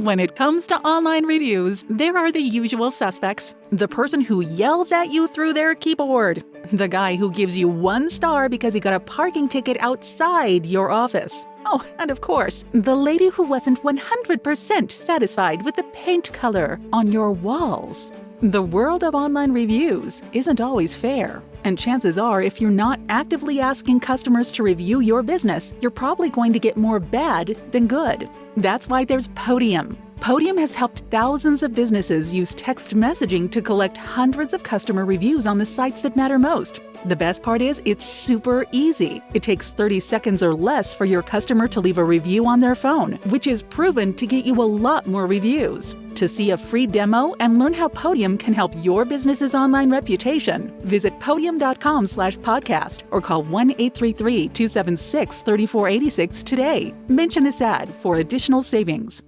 When it comes to online reviews, there are the usual suspects. The person who yells at you through their keyboard. The guy who gives you 1 star because he got a parking ticket outside your office. Oh, and of course, the lady who wasn't 100% satisfied with the paint color on your walls. The world of online reviews isn't always fair. And chances are, if you're not actively asking customers to review your business, you're probably going to get more bad than good. That's why there's Podium. Podium has helped thousands of businesses use text messaging to collect hundreds of customer reviews on the sites that matter most. The best part is, it's super easy. It takes 30 seconds or less for your customer to leave a review on their phone, which is proven to get you a lot more reviews. To see a free demo and learn how Podium can help your business's online reputation, visit podium.com/podcast or call 1-833-276-3486 today. Mention this ad for additional savings.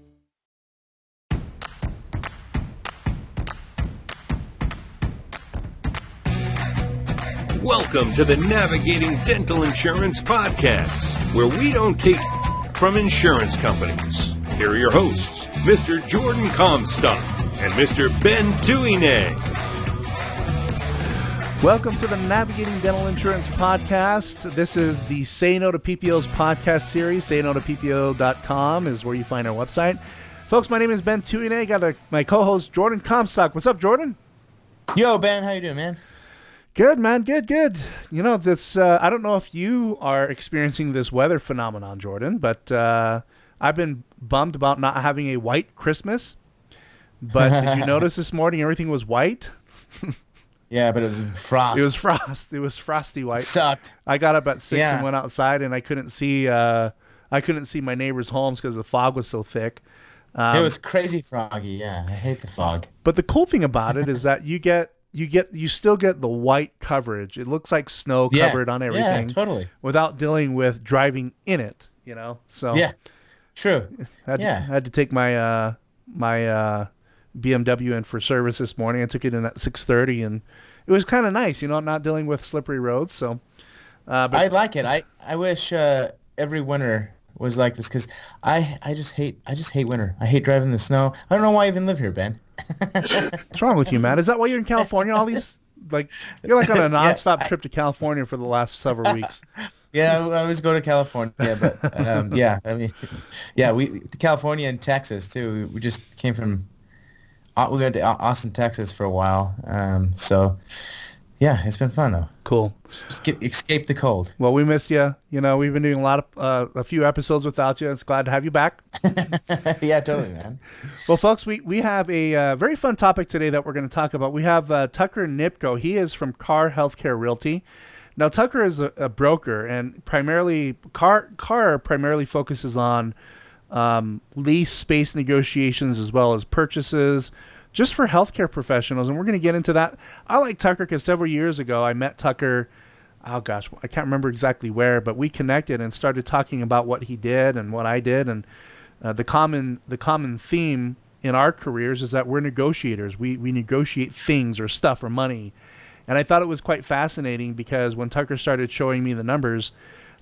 Welcome to the Navigating Dental Insurance Podcast, where we don't take from insurance companies. Here are your hosts, Mr. Jordan Comstock and Mr. Ben Tuine. Welcome to the Navigating Dental Insurance Podcast. This is the Say No to PPO's podcast series. SayNoToPPO.com is where you find our website. Folks, my name is Ben Tuine. I got my co-host, Jordan Comstock. What's up, Jordan? Yo, Ben. How you doing, man? Good, man. Good. You know, this. I don't know if you are experiencing this weather phenomenon, Jordan, but I've been bummed about not having a white Christmas. But did you notice this morning everything was white? Yeah, but it was frost. It was frost. It was frosty white. It sucked. I got up at 6 and went outside, and I couldn't see. I couldn't see my neighbors' homes because the fog was so thick. It was crazy foggy. Yeah, I hate the fog. But the cool thing about it is that you still get the white coverage. It looks like snow covered on everything. Yeah, totally. Without dealing with driving in it, you know. So yeah, true. I had to take my my BMW in for service this morning. I took it in at 6:30, and it was kind of nice, you know, not dealing with slippery roads. So, but I like it. I wish every winter was like this, because I just hate winter. I hate driving in the snow. I don't know why I even live here, Ben. What's wrong with you, man? Is that why you're in California? All these, like, you're like on a nonstop trip to California for the last several weeks. Yeah, I always go to California, but yeah, I mean, yeah, we California and Texas too. We just came from, we went to Austin, Texas for a while. So yeah, it's been fun though. Cool. Just escape the cold. Well, we miss you. You know, we've been doing a few episodes without you. It's glad to have you back. Yeah, totally, man. Well, folks, we have a very fun topic today that we're going to talk about. We have Tucker Nipko. He is from Carr Healthcare Realty. Now, Tucker is a broker, and primarily Carr primarily focuses on lease space negotiations as well as purchases, just for healthcare professionals, and we're going to get into that. I like Tucker because several years ago I met Tucker. Oh gosh, I can't remember exactly where, but we connected and started talking about what he did and what I did, and the common theme in our careers is that we're negotiators. We negotiate things or stuff or money, and I thought it was quite fascinating because when Tucker started showing me the numbers,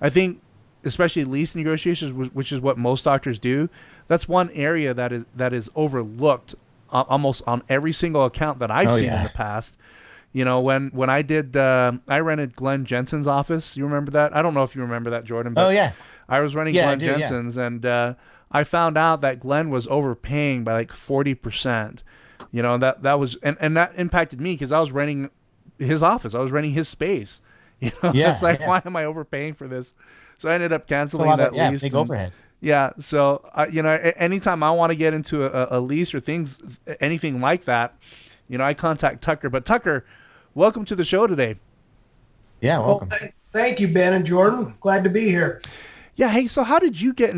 I think especially lease negotiations, which is what most doctors do, that's one area that is overlooked almost on every single account that I've seen in the past. You know, when I did, I rented Glenn Jensen's office. You remember that? I don't know if you remember that, Jordan. But I was renting Glenn Jensen's, and I found out that Glenn was overpaying by like 40%. You know, that was, and that impacted me because I was renting his office. I was renting his space. You know, it's like, why am I overpaying for this? So I ended up canceling that lease. Big overhead. Yeah, so you know, anytime I want to get into a lease or anything like that, you know, I contact Tucker. But Tucker, welcome to the show today. Yeah, welcome. Well, thank you, Ben and Jordan. Glad to be here. Yeah, hey, so how did you get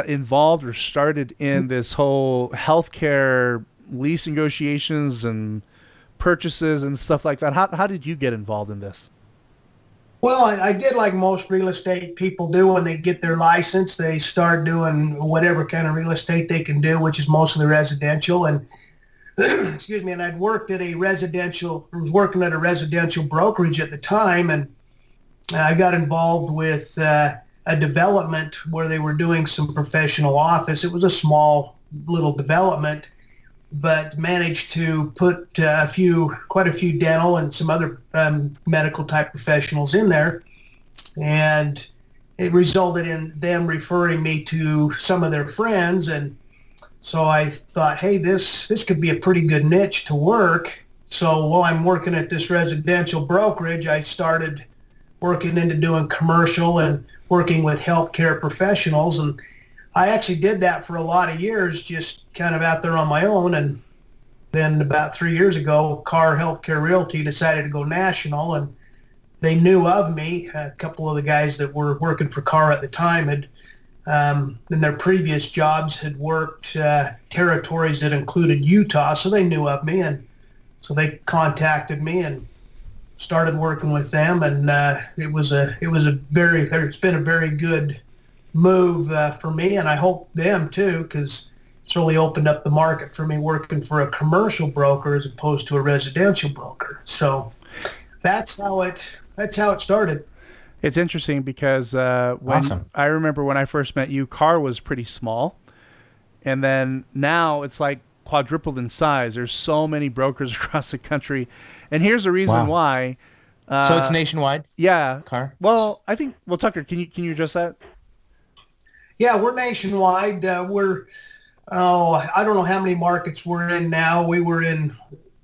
involved or started in this whole healthcare lease negotiations and purchases and stuff like that? How did you get involved in this? Well, I did like most real estate people do when they get their license. They start doing whatever kind of real estate they can do, which is mostly residential. And excuse me, and I was working at a residential brokerage at the time, and I got involved with a development where they were doing some professional office. It was a small little development, but managed to put quite a few dental and some other medical type professionals in there. And it resulted in them referring me to some of their friends. And so I thought, hey, this could be a pretty good niche to work. So while I'm working at this residential brokerage, I started working into doing commercial and working with healthcare professionals. And I actually did that for a lot of years, just kind of out there on my own. And then about 3 years ago, Carr Healthcare Realty decided to go national, and they knew of me. A couple of the guys that were working for Carr at the time had, in their previous jobs, had worked territories that included Utah, so they knew of me, and so they contacted me and started working with them. And it's been a very good move for me, and I hope them too, because it's really opened up the market for me working for a commercial broker as opposed to a residential broker. So that's how it started. It's interesting because when I remember when I first met you, Carr was pretty small, and then now it's like quadrupled in size. There's so many brokers across the country, and here's the reason why. So it's nationwide? Yeah. Carr? Well, Tucker, can you address that? Yeah, we're nationwide. I don't know how many markets we're in now. We were in,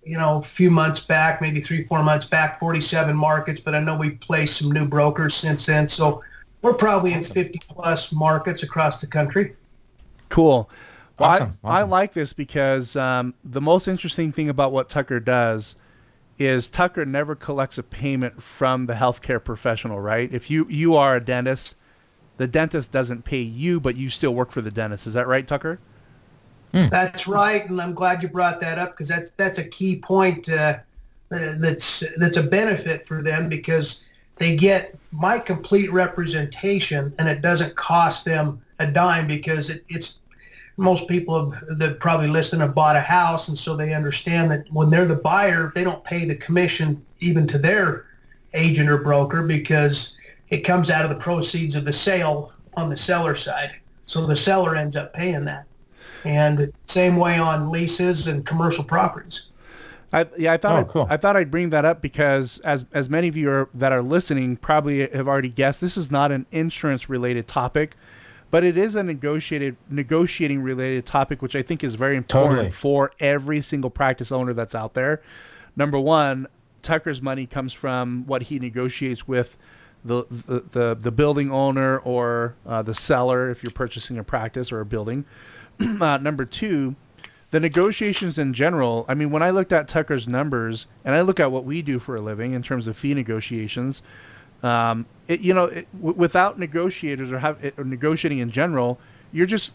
a few months back, maybe 3-4 months back, 47 markets, but I know we placed some new brokers since then. So we're probably in 50 plus markets across the country. Cool. Well, Awesome. I like this because the most interesting thing about what Tucker does is Tucker never collects a payment from the healthcare professional, right? If you are a dentist, the dentist doesn't pay you, but you still work for the dentist. Is that right, Tucker? That's right, and I'm glad you brought that up, because that's a key point that's a benefit for them, because they get my complete representation, and it doesn't cost them a dime, because it's most people that probably listen have bought a house, and so they understand that when they're the buyer, they don't pay the commission even to their agent or broker, because it comes out of the proceeds of the sale on the seller side. So the seller ends up paying that. And same way on leases and commercial properties. I thought cool. I thought I'd bring that up because as many of you that are listening probably have already guessed, this is not an insurance related topic, but it is a negotiating related topic, which I think is very important for every single practice owner that's out there. Number one, Tucker's money comes from what he negotiates with the building owner or the seller if you're purchasing a practice or a building. Number two, the negotiations in general. I mean, when I looked at Tucker's numbers and I look at what we do for a living in terms of fee negotiations, without negotiators or negotiating in general, you're just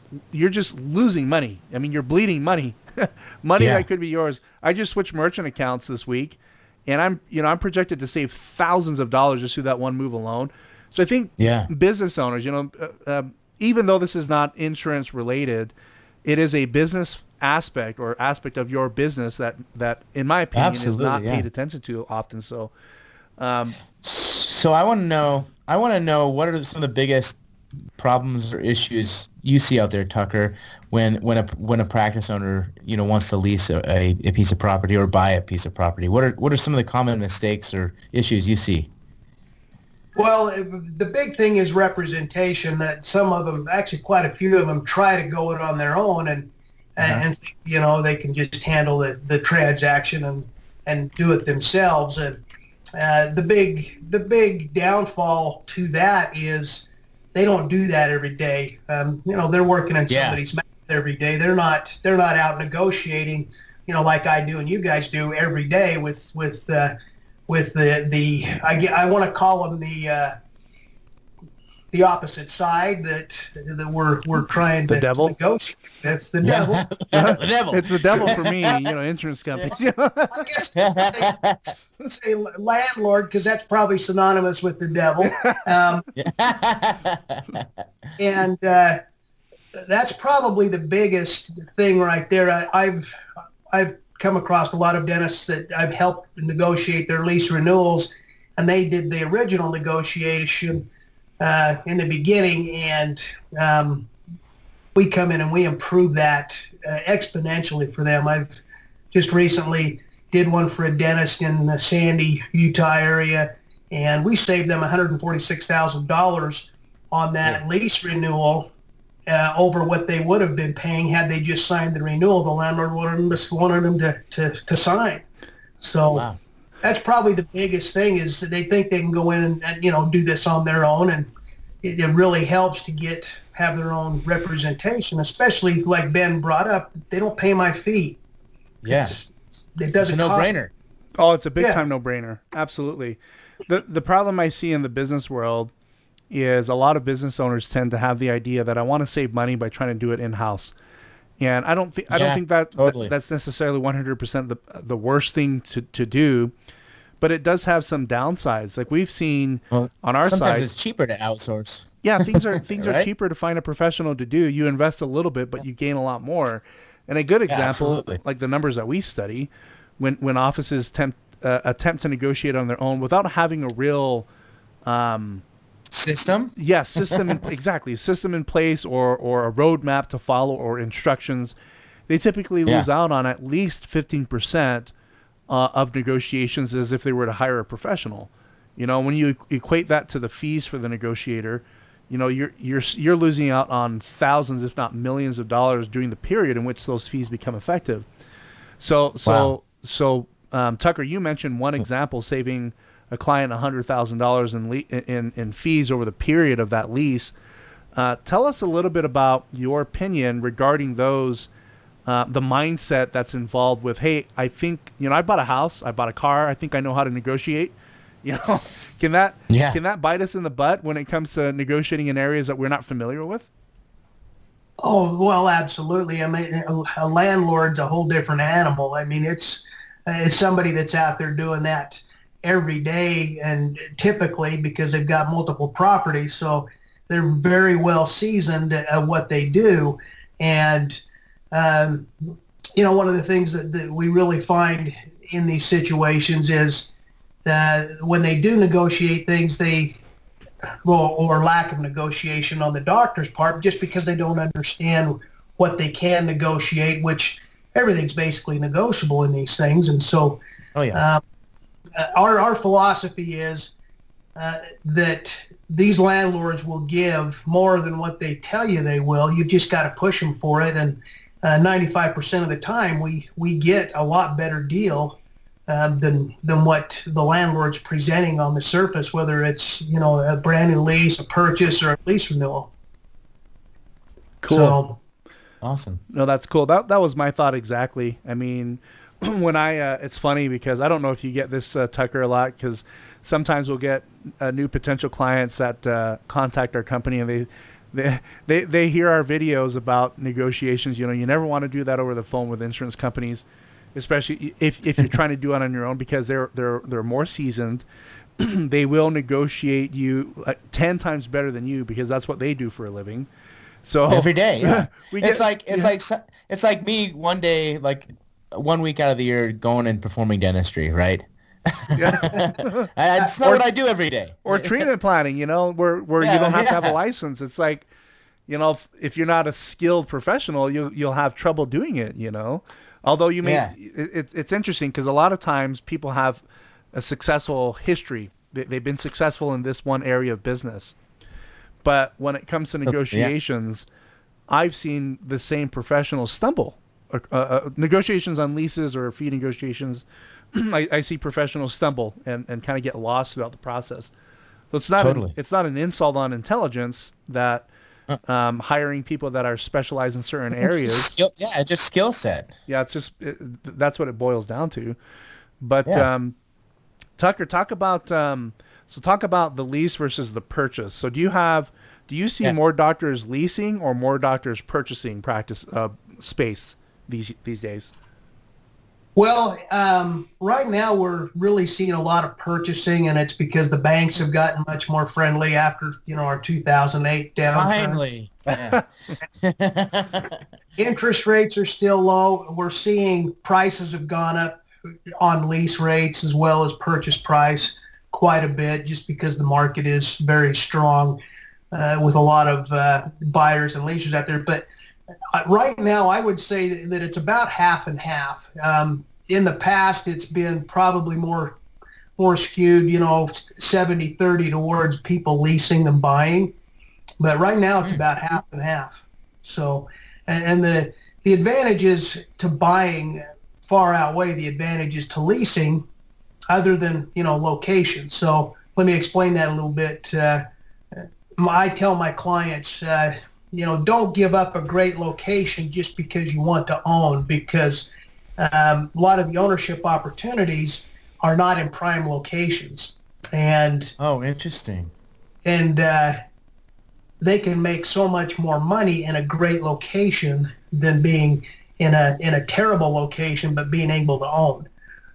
losing money. I mean, you're bleeding money, that could be yours. I just switched merchant accounts this week, and I'm projected to save thousands of dollars just through that one move alone. So I think business owners, even though this is not insurance related, it is a business aspect of your business that in my opinion is not paid attention to often. So so I want to know what are some of the biggest problems or issues you see out there, Tucker, when a practice owner wants to lease a piece of property or buy a piece of property. What are some of the common mistakes or issues you see? Well, the big thing is representation. That some of them, actually quite a few of them, try to go it on their own and they can just handle the transaction and do it themselves. And the big downfall to that is they don't do that every day. They're working in somebody's mouth every day. They're not out negotiating, like I do and you guys do every day with I want to call them the opposite side that we're trying to negotiate. That's the devil. The devil. It's the devil for me, insurance companies. I guess say landlord, because that's probably synonymous with the devil. And that's probably the biggest thing right there. I've come across a lot of dentists that I've helped negotiate their lease renewals, and they did the original negotiation in the beginning, and we come in and we improve that exponentially for them. I've just recently did one for a dentist in the Sandy, Utah area, and we saved them $146,000 on that lease renewal over what they would have been paying had they just signed the renewal. The landlord wanted them to sign. So that's probably the biggest thing, is that they think they can go in and do this on their own, and it really helps to have their own representation, especially like Ben brought up. They don't pay my fee. Yes. It doesn't it's a no-brainer. Oh, it's a big time no-brainer. Absolutely. The problem I see in the business world is a lot of business owners tend to have the idea that I want to save money by trying to do it in-house. And I don't think that totally. That's necessarily 100% the worst thing to do, but it does have some downsides. Like we've seen on our side. Sometimes it's cheaper to outsource. Yeah, things are Right? cheaper to find a professional to do. You invest a little bit, but you gain a lot more. And a good example, like the numbers that we study, when offices attempt to negotiate on their own without having a real system. Yes, exactly. System in place or a roadmap to follow or instructions, they typically lose out on at least 15% of negotiations as if they were to hire a professional. When you equate that to the fees for the negotiator, you're losing out on thousands, if not millions of dollars during the period in which those fees become effective. So Tucker, you mentioned one example, saving a client $100,000 in fees over the period of that lease. Tell us a little bit about your opinion regarding those, the mindset that's involved with, hey, I think, I bought a house, I bought a car, I think I know how to negotiate. Can that bite us in the butt when it comes to negotiating in areas that we're not familiar with? Oh, well, absolutely. I mean, a landlord's a whole different animal. I mean, it's somebody that's out there doing that every day, and typically because they've got multiple properties, so they're very well seasoned at what they do. And one of the things that we really find in these situations is that when they do negotiate things, or lack of negotiation on the doctor's part, just because they don't understand what they can negotiate, which everything's basically negotiable in these things. And so our philosophy is that these landlords will give more than what they tell you they will. You've just got to push them for it. And 95% of the time, we get a lot better deal than what the landlord's presenting on the surface, whether it's a brand new lease, a purchase, or a lease renewal. Cool. So, awesome. No, that's cool. That was my thought exactly. I mean, when it's funny because I don't know if you get this, Tucker, a lot, because sometimes we'll get new potential clients that contact our company, and they hear our videos about negotiations. You never want to do that over the phone with insurance companies, especially if you're trying to do it on your own, because they're more seasoned. They will negotiate you 10 times better than you, because that's what they do for a living. So every day, it's like me one day, like 1 week out of the year, going and performing dentistry, right? It's not what I do every day. Or treatment planning, where you don't have to have a license. It's like, if you're not a skilled professional, you'll have trouble doing it. Although you may, it's interesting because a lot of times people have a successful history. They've been successful in this one area of business. But when it comes to negotiations, I've seen the same professionals stumble. Negotiations on leases or fee negotiations, I see professionals stumble and kind of get lost throughout the process. So it's not an insult on intelligence that hiring people that are specialized in certain areas. Just skill set. Yeah, that's what it boils down to. But Tucker, talk about the lease versus the purchase. So do you see more doctors leasing or more doctors purchasing practice space these days? Well, right now we're really seeing a lot of purchasing, and it's because the banks have gotten much more friendly after our 2008 downturn. Finally. Yeah. Interest rates are still low. We're seeing prices have gone up on lease rates as well as purchase price quite a bit, just because the market is very strong with a lot of buyers and leasers out there. But Right now, I would say that it's about half and half. In the past, it's been probably more skewed, 70-30 towards people leasing than buying. But right now it's about half and half. So, and the advantages to buying far outweigh the advantages to leasing, other than, location. So let me explain that a little bit. I tell my clients, don't give up a great location just because you want to own, because a lot of the ownership opportunities are not in prime locations. And Oh, interesting. and they can make so much more money in a great location than being in a terrible location but being able to own.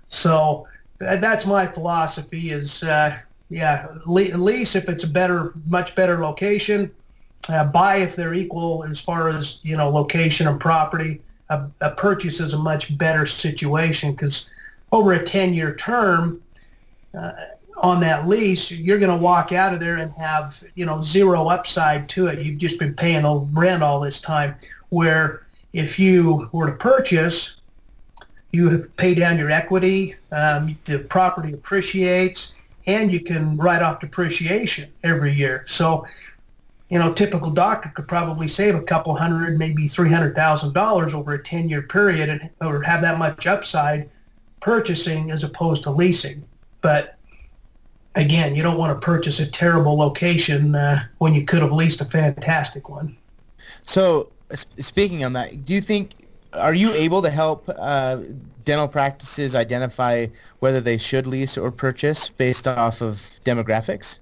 So that's my philosophy is, lease if it's a much better location, buy if they're equal as far as, location and property. A purchase is a much better situation because over a 10-year term, on that lease, you're going to walk out of there and have, zero upside to it. You've just been paying rent all this time. Where if you were to purchase, you pay down your equity, the property appreciates, and you can write off depreciation every year. So, typical doctor could probably save a couple hundred, maybe $300,000 over a 10-year period, or have that much upside purchasing as opposed to leasing. But again, you don't want to purchase a terrible location when you could have leased a fantastic one. So, speaking on that, are you able to help dental practices identify whether they should lease or purchase based off of demographics?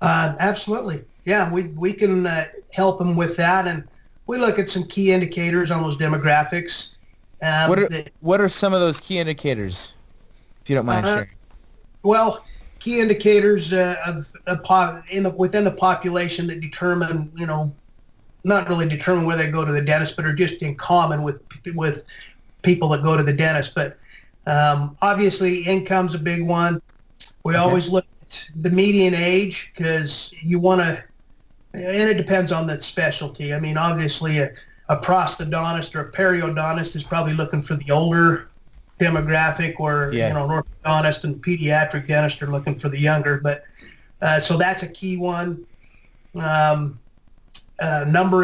Absolutely. Yeah, we can help them with that. And we look at some key indicators on those demographics. What are some of those key indicators, if you don't mind sharing? Well, key indicators within the population that determine, not really determine whether they go to the dentist, but are just in common with people that go to the dentist. But obviously, income's a big one. We always look at the median age because you want to, and it depends on the specialty. I mean, obviously, a prosthodontist or a periodontist is probably looking for the older demographic, where an orthodontist and pediatric dentist are looking for the younger. But so that's a key one. Number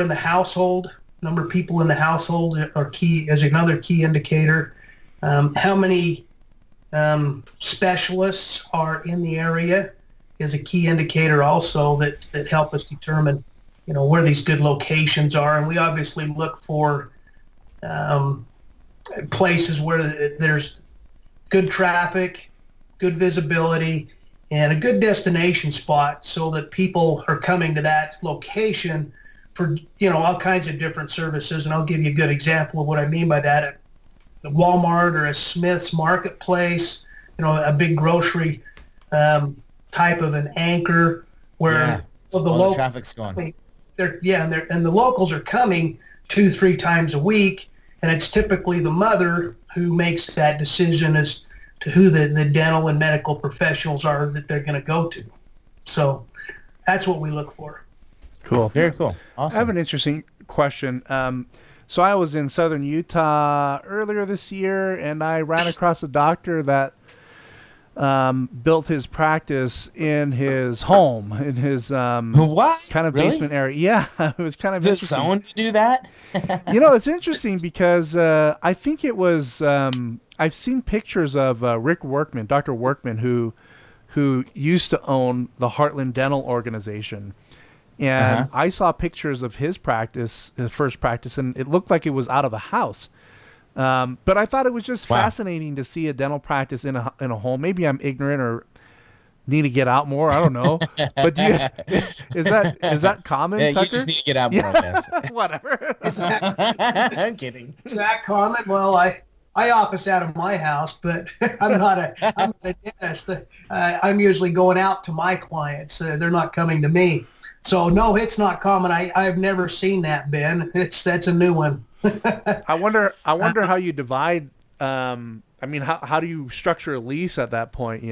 in the household, number of people in the household are key as another key indicator. How many specialists are in the area is a key indicator also that help us determine, where these good locations are. And we obviously look for places where there's good traffic, good visibility, and a good destination spot so that people are coming to that location for, all kinds of different services. And I'll give you a good example of what I mean by that. At a Walmart or a Smith's Marketplace, a big grocery type of an anchor where the local traffic's going. And the locals are coming 2-3 times a week, and it's typically the mother who makes that decision as to who the dental and medical professionals are that they're going to go to. So that's what we look for. Cool. Very cool. Awesome. I have an interesting question. So I was in southern Utah earlier this year, and I ran across a doctor that built his practice in his home, in his what? kind of Really? basement area. Yeah, it was kind of Is it interesting. someone to do that? It's interesting because I think it was I've seen pictures of Rick Workman, Dr. Workman, who used to own the Heartland Dental Organization. And I saw pictures of his practice, his first practice, and it looked like it was out of a house. But I thought it was just fascinating to see a dental practice in a home. Maybe I'm ignorant or need to get out more. I don't know. But is that common, Yeah, Tucker? you just need to get out more, I guess. Whatever. I'm kidding. Is that common? Well, I office out of my house, but I'm not a dentist. I'm usually going out to my clients. They're not coming to me. So no, it's not common. I've never seen that, Ben. That's a new one. I wonder how you divide. How do you structure a lease at that point?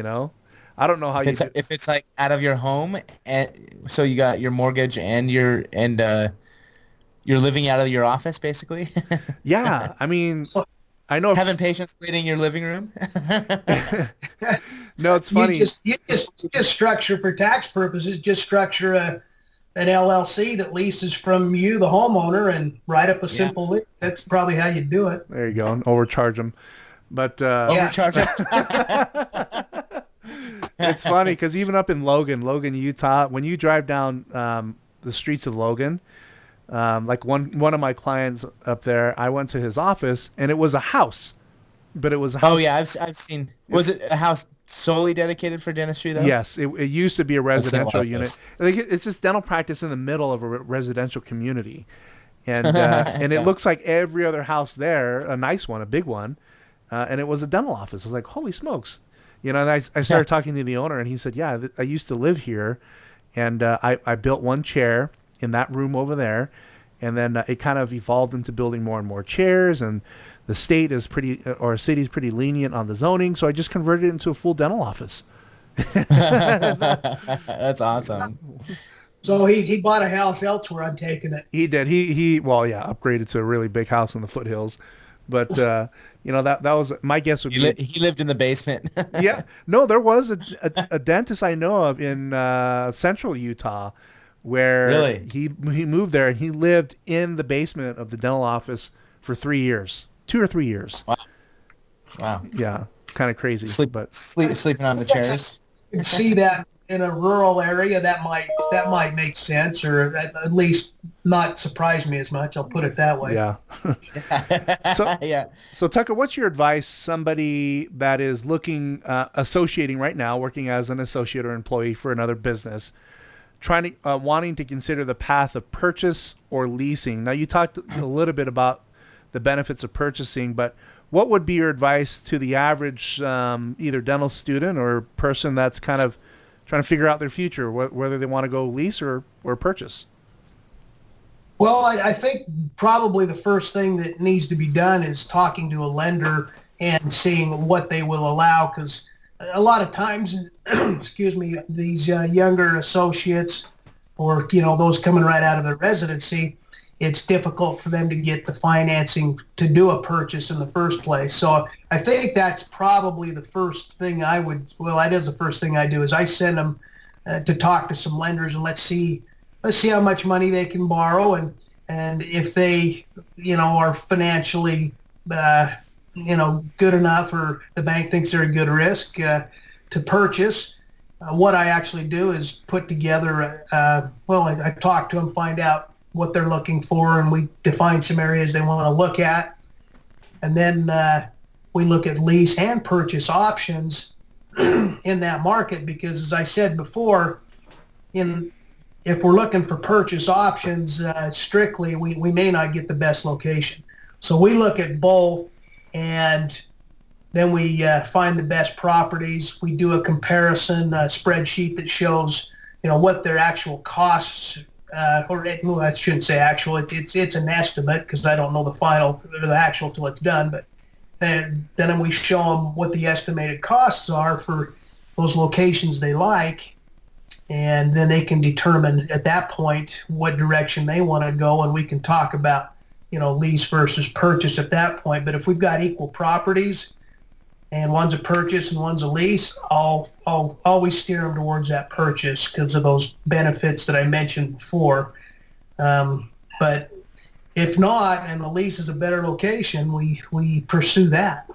I don't know how if it's like out of your home, and so you got your mortgage and your you're living out of your office, basically. Yeah, I mean, I know. Having patients waiting in your living room. No, it's You funny. just structure for tax purposes. Just structure an LLC that leases from you, the homeowner, and write up a simple lease. That's probably how you do it. There you go, and overcharge them. But Overcharge it. it's funny because even up in Logan, Utah, when you drive down the streets of Logan, like one of my clients up there, I went to his office and it was a house, but it was a house. Oh yeah, I've seen. Was it a house solely dedicated for dentistry though? Yes, it used to be a residential of unit. those. Like it's just dental practice in the middle of a residential community, and it looks like every other house there, a nice one, a big one, and it was a dental office. I was like, holy smokes, and I started talking to the owner, and he said, yeah, I used to live here, and I built one chair in that room over there, and then it kind of evolved into building more and more chairs, and the state is city's pretty lenient on the zoning, so I just converted it into a full dental office. That's awesome. So he bought a house elsewhere. I'm taking it. He did. He upgraded to a really big house in the foothills, but that was my guess would be He lived in the basement. yeah. No, there was a dentist I know of in central Utah where Really? he moved there and he lived in the basement of the dental office for 3 years, 2 or 3 years. Wow. Yeah, kind of crazy. Sleeping on the chairs. You can see that in a rural area. That might make sense, or at least not surprise me as much. I'll put it that way. Yeah. So Yeah. So Tucker, what's your advice? Somebody that is looking, associating right now, working as an associate or employee for another business, wanting to consider the path of purchase or leasing. Now, you talked a little bit about the benefits of purchasing, but what would be your advice to the average either dental student or person that's kind of trying to figure out their future, whether they want to go lease or purchase? Well, I think probably the first thing that needs to be done is talking to a lender and seeing what they will allow, because a lot of times, excuse me, these younger associates or, those coming right out of their residency, it's difficult for them to get the financing to do a purchase in the first place. So I think that's probably the first thing that is the first thing I do, is I send them to talk to some lenders and let's see how much money they can borrow, and if they, are financially, good enough, or the bank thinks they're a good risk to purchase. What I actually do is put together, I talk to them, find out what they're looking for, and we define some areas they want to look at. And then we look at lease and purchase options in that market, because as I said before, if we're looking for purchase options strictly, we may not get the best location. So we look at both, and then we find the best properties. We do a comparison spreadsheet that shows, what their actual costs, I shouldn't say actual. It's an estimate, because I don't know the final or the actual till it's done. But then we show them what the estimated costs are for those locations they like, and then they can determine at that point what direction they want to go, and we can talk about, lease versus purchase at that point. But if we've got equal properties and one's a purchase and one's a lease, I'll always steer them towards that purchase because of those benefits that I mentioned before. But if not, and the lease is a better location, we pursue that.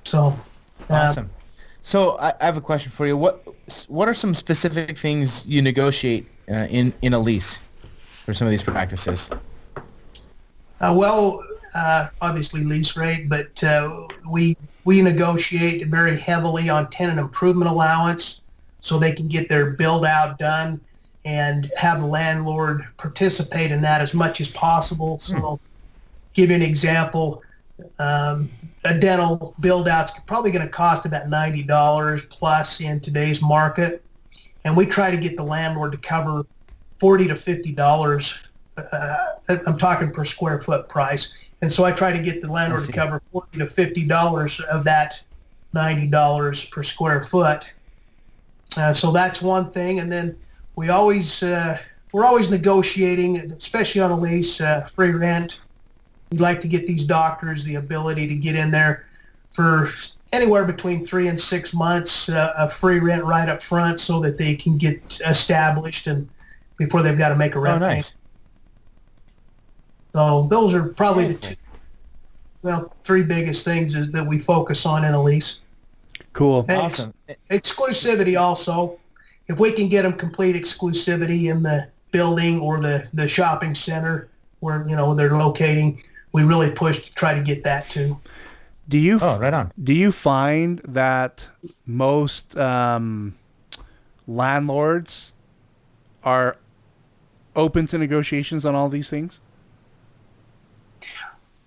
So awesome. So I have a question for you. What are some specific things you negotiate in a lease for some of these practices? Obviously lease rate, but we negotiate very heavily on tenant improvement allowance, so they can get their build out done and have the landlord participate in that as much as possible. So give you an example, a dental build out's probably going to cost about $90 plus in today's market, and we try to get the landlord to cover $40 to $50. I'm talking per square foot price. And so I try to get the landlord to cover $40 to $50 of that $90 per square foot. So that's one thing. And then we always we're always negotiating, especially on a lease, free rent. We'd like to get these doctors the ability to get in there for anywhere between 3 and 6 months of free rent right up front, so that they can get established and before they've got to make a rent payment. So those are probably the three biggest things that we focus on in a lease. Cool. And Awesome. Exclusivity also. If we can get them complete exclusivity in the building or the shopping center where they're locating, we really push to try to get that too. Do you right on. Do you find that most landlords are open to negotiations on all these things?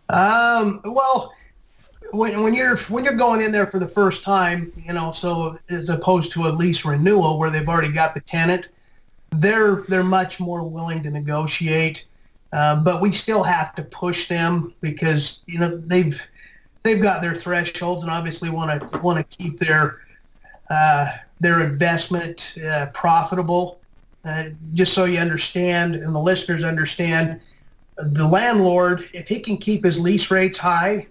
Well, when you're going in there for the first time, so as opposed to a lease renewal where they've already got the tenant, they're much more willing to negotiate. But we still have to push them because they've got their thresholds and obviously want to keep their investment profitable. Just so you understand and the listeners understand, the landlord, if he can keep his lease rates high,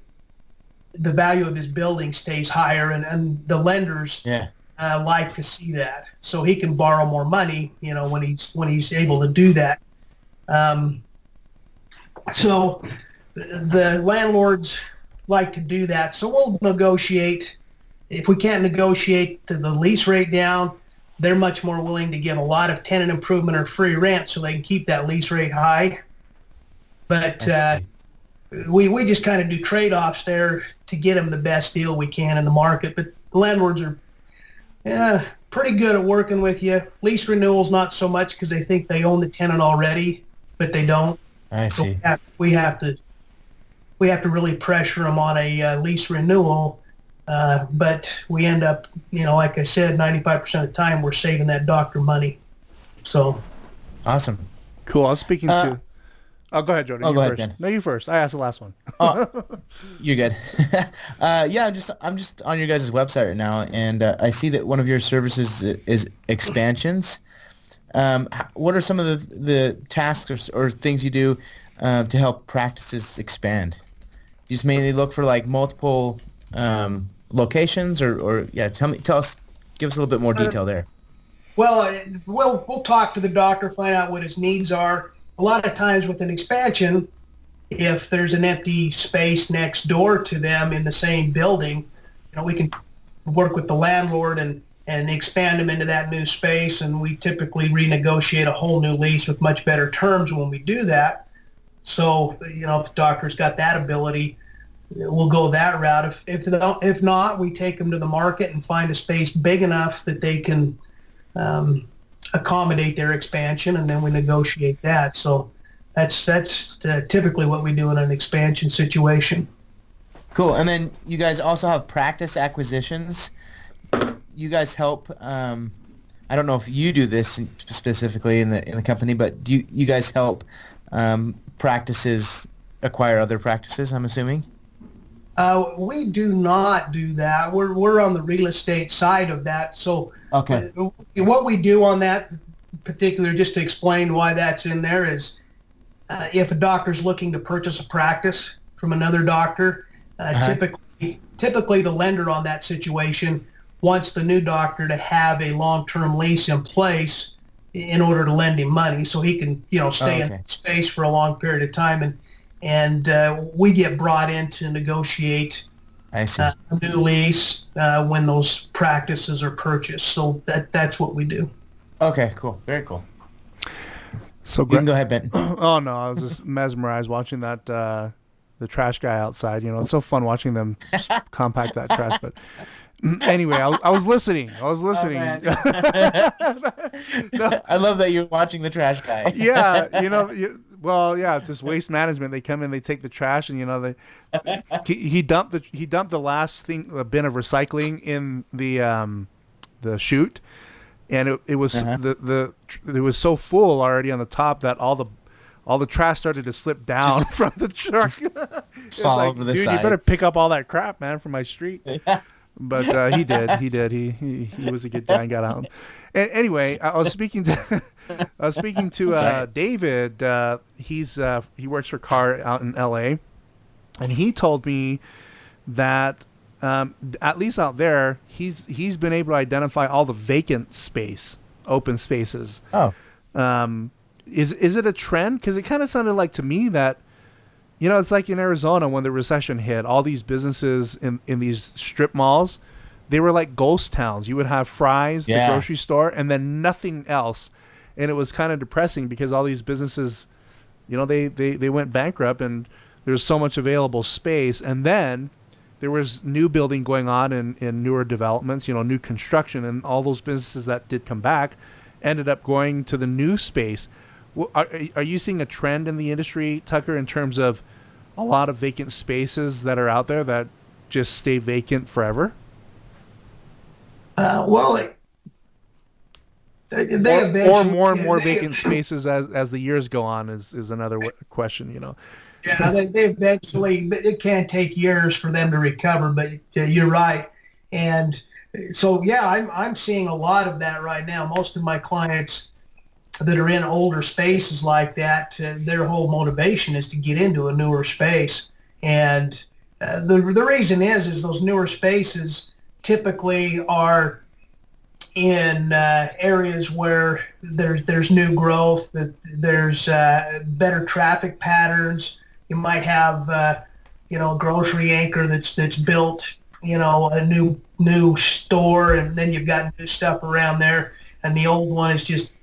the value of his building stays higher, and the lenders like to see that, so he can borrow more money, when he's able to do that. So the landlords like to do that, so we'll negotiate. If we can't negotiate the lease rate down, they're much more willing to give a lot of tenant improvement or free rent so they can keep that lease rate high. But we just kind of do trade-offs there to get them the best deal we can in the market. But the landlords are pretty good at working with you. Lease renewals, not so much, because they think they own the tenant already, but they don't. I see. So we have to really pressure them on a lease renewal. But we end up, like I said, 95% of the time we're saving that doctor money. So awesome. Cool. I was speaking to. Oh, go ahead, Jordan. Oh, You go ahead, first. Ben. No, you first. I asked the last one. You're good. I'm just on your guys' website right now, and I see that one of your services is expansions. What are some of the tasks or things you do to help practices expand? You just mainly look for like multiple locations, or tell us, give us a little bit more detail there. Well, we'll talk to the doctor, find out what his needs are. A lot of times with an expansion, if there's an empty space next door to them in the same building, we can work with the landlord and expand them into that new space, and we typically renegotiate a whole new lease with much better terms when we do that. So, if the doctor's got that ability, we'll go that route. If not, we take them to the market and find a space big enough that they can accommodate their expansion, and then we negotiate that. So that's typically what we do in an expansion situation. Cool. And then you guys also have practice acquisitions. You guys help. I don't know if you do this specifically in the company, but do you guys help practices acquire other practices, I'm assuming? We do not do that. We're on the real estate side of that. So okay. What we do on that particular, just to explain why that's in there, is if a doctor's looking to purchase a practice from another doctor, typically the lender on that situation wants the new doctor to have a long-term lease in place in order to lend him money so he can stay in space for a long period of time, and we get brought in to negotiate a new lease when those practices are purchased. So that's what we do. Okay, cool. Very cool. So you can go ahead, Ben. Oh no, I was just mesmerized watching that the trash guy outside. It's so fun watching them compact that trash. But anyway, I was listening. Oh, no. I love that you're watching the trash guy. Yeah, it's this waste management. They come in, they take the trash, and he dumped the last thing, a bin of recycling in the chute, and it was it was so full already on the top that all the trash started to slip down from the truck. Fall over the dude, side. You better pick up all that crap, man, from my street. But he did. He was a good guy and got out. Anyway, I was speaking to David. He works for Carr out in L.A. and he told me that at least out there, he's been able to identify all the vacant space, open spaces. Oh, Is it a trend? Because it kind of sounded like to me that, it's like in Arizona when the recession hit, all these businesses in these strip malls, they were like ghost towns. You would have Fry's, the grocery store, and then nothing else. And it was kind of depressing because all these businesses, they went bankrupt and there's so much available space. And then there was new building going on in newer developments, new construction, and all those businesses that did come back ended up going to the new space. Are you seeing a trend in the industry, Tucker, in terms of a lot of vacant spaces that are out there that just stay vacant forever? Well, or more and more vacant spaces as the years go on is another question, Yeah, they eventually, it can take years for them to recover, but you're right. And so, yeah, I'm seeing a lot of that right now. Most of my clients that are in older spaces like that, their whole motivation is to get into a newer space. And the reason is those newer spaces typically are in areas where there's new growth, that there's better traffic patterns. You might have a grocery anchor that's built, a new store, and then you've got new stuff around there, and the old one is just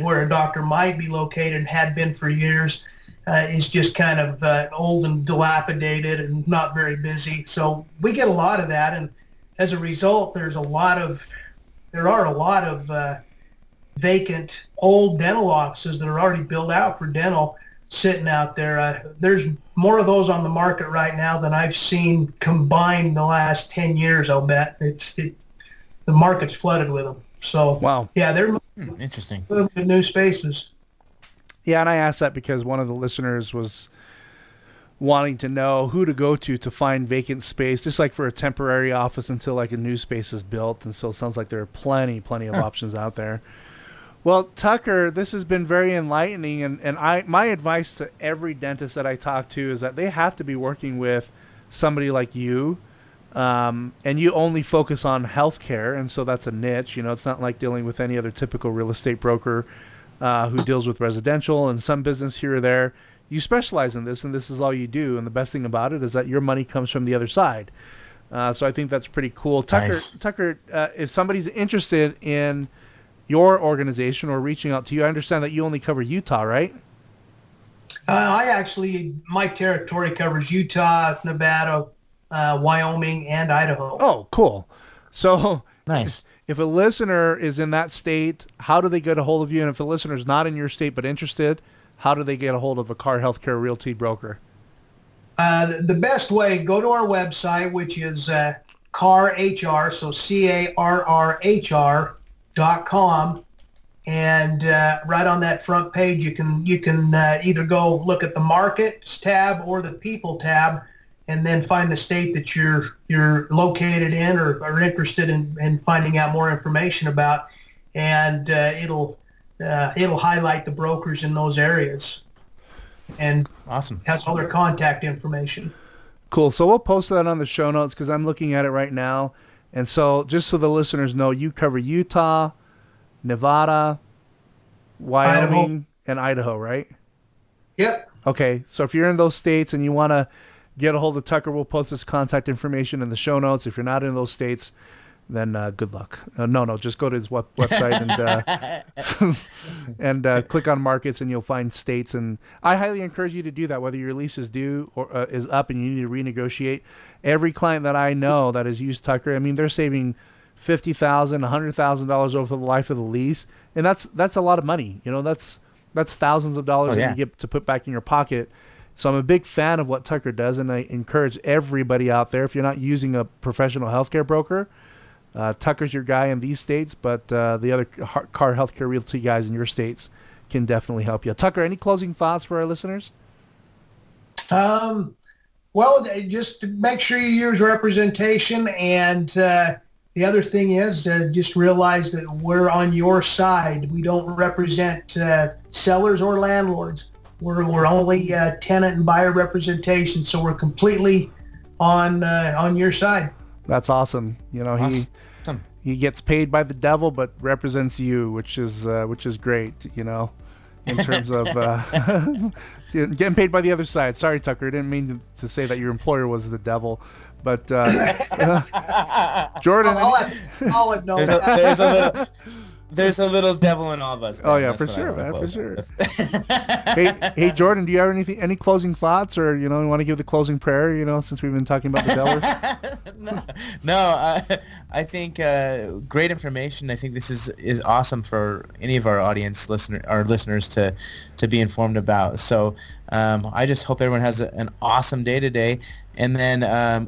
where a doctor might be located and had been for years, is just kind of old and dilapidated and not very busy. So we get a lot of that, and as a result, there are a lot of vacant old dental offices that are already built out for dental sitting out there. There's more of those on the market right now than I've seen combined in the last 10 years, I'll bet. The market's flooded with them. So, wow. Yeah, they're interesting. moving to new spaces. Yeah, and I asked that because one of the listeners was wanting to know who to go to find vacant space, just like for a temporary office until like a new space is built. And so it sounds like there are plenty of options out there. Well, Tucker, this has been very enlightening, and my advice to every dentist that I talk to is that they have to be working with somebody like you, and you only focus on healthcare, and so that's a niche. It's not like dealing with any other typical real estate broker who deals with residential and some business here or there. You specialize in this, and this is all you do, and the best thing about it is that your money comes from the other side. So I think that's pretty cool. Nice. Tucker, if somebody's interested in your organization or reaching out to you, I understand that you only cover Utah, right? My territory covers Utah, Nevada, Wyoming, and Idaho. Oh, cool. So Nice. if a listener is in that state, how do they get a hold of you? And if a listener is not in your state but interested, how do they get a hold of a Carr Healthcare Realty broker? The best way, go to our website, which is Carr HR, so CARRHR.com, and right on that front page you can either go look at the markets tab or the people tab, and then find the state that you're located in or are interested in finding out more information about, and it'll highlight the brokers in those areas, and Awesome. has all their contact information. Cool. So we'll post that on the show notes because I'm looking at it right now. And so just so the listeners know, you cover Utah, Nevada, Wyoming, and Idaho, right? Yep. Okay. So if you're in those states and you want to get a hold of Tucker, we'll post his contact information in the show notes. If you're not in those states, then good luck. No, just go to his website and click on markets, and you'll find states. And I highly encourage you to do that, whether your lease is due or is up and you need to renegotiate. Every client that I know that has used Tucker, I mean, they're saving $50,000, $100,000 over the life of the lease, and that's a lot of money. That's thousands of dollars that you get to put back in your pocket. So I'm a big fan of what Tucker does, and I encourage everybody out there, if you're not using a professional healthcare broker, Tucker's your guy in these states, but the other Carr Healthcare Realty guys in your states can definitely help you. Tucker, any closing thoughts for our listeners? Well, just to make sure you use representation, and the other thing is just realize that we're on your side. We don't represent sellers or landlords. We're only tenant and buyer representation, so we're completely on your side. That's awesome. You know, Awesome. he gets paid by the devil, but represents you, which is great. You know, in terms of getting paid by the other side. Sorry, Tucker, I didn't mean to say that your employer was the devil, but Jordan. I'll know There's a little devil in all of us, man. Oh yeah, That's for what I sure, wanna man, for close sure. with. Hey, Jordan, do you have any closing thoughts, or you want to give the closing prayer? Since we've been talking about the devil. No, I think great information. I think this is awesome for any of our listeners to be informed about. So I just hope everyone has an awesome day today. And then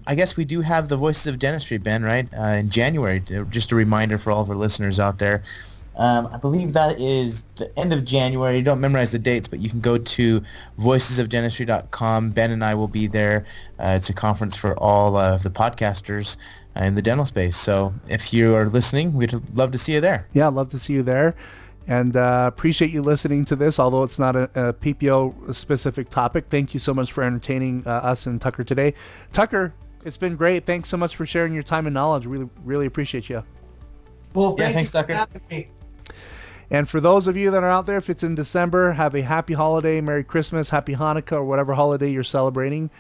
I guess we do have the Voices of Dentistry, Ben, right? In January. Just a reminder for all of our listeners out there. I believe that is the end of January. You don't memorize the dates, but you can go to voicesofdentistry.com. Ben and I will be there. It's a conference for all of the podcasters in the dental space. So if you are listening, we'd love to see you there. Yeah, I'd love to see you there. And appreciate you listening to this, although it's not a PPO-specific topic. Thank you so much for entertaining us and Tucker today. Tucker, it's been great. Thanks so much for sharing your time and knowledge. Really, really appreciate you. Well, thanks, you for Tucker. having me. And for those of you that are out there, if it's in December, have a happy holiday, Merry Christmas, Happy Hanukkah, or whatever holiday you're celebrating.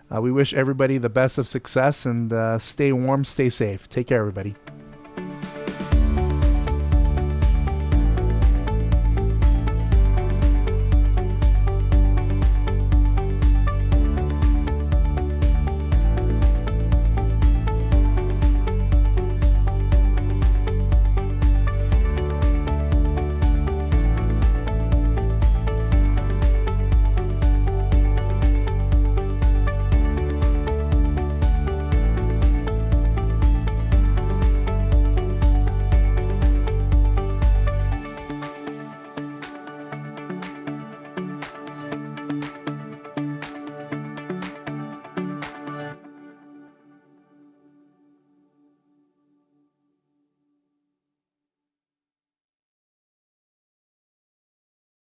We wish everybody the best of success, and stay warm, stay safe. Take care, everybody.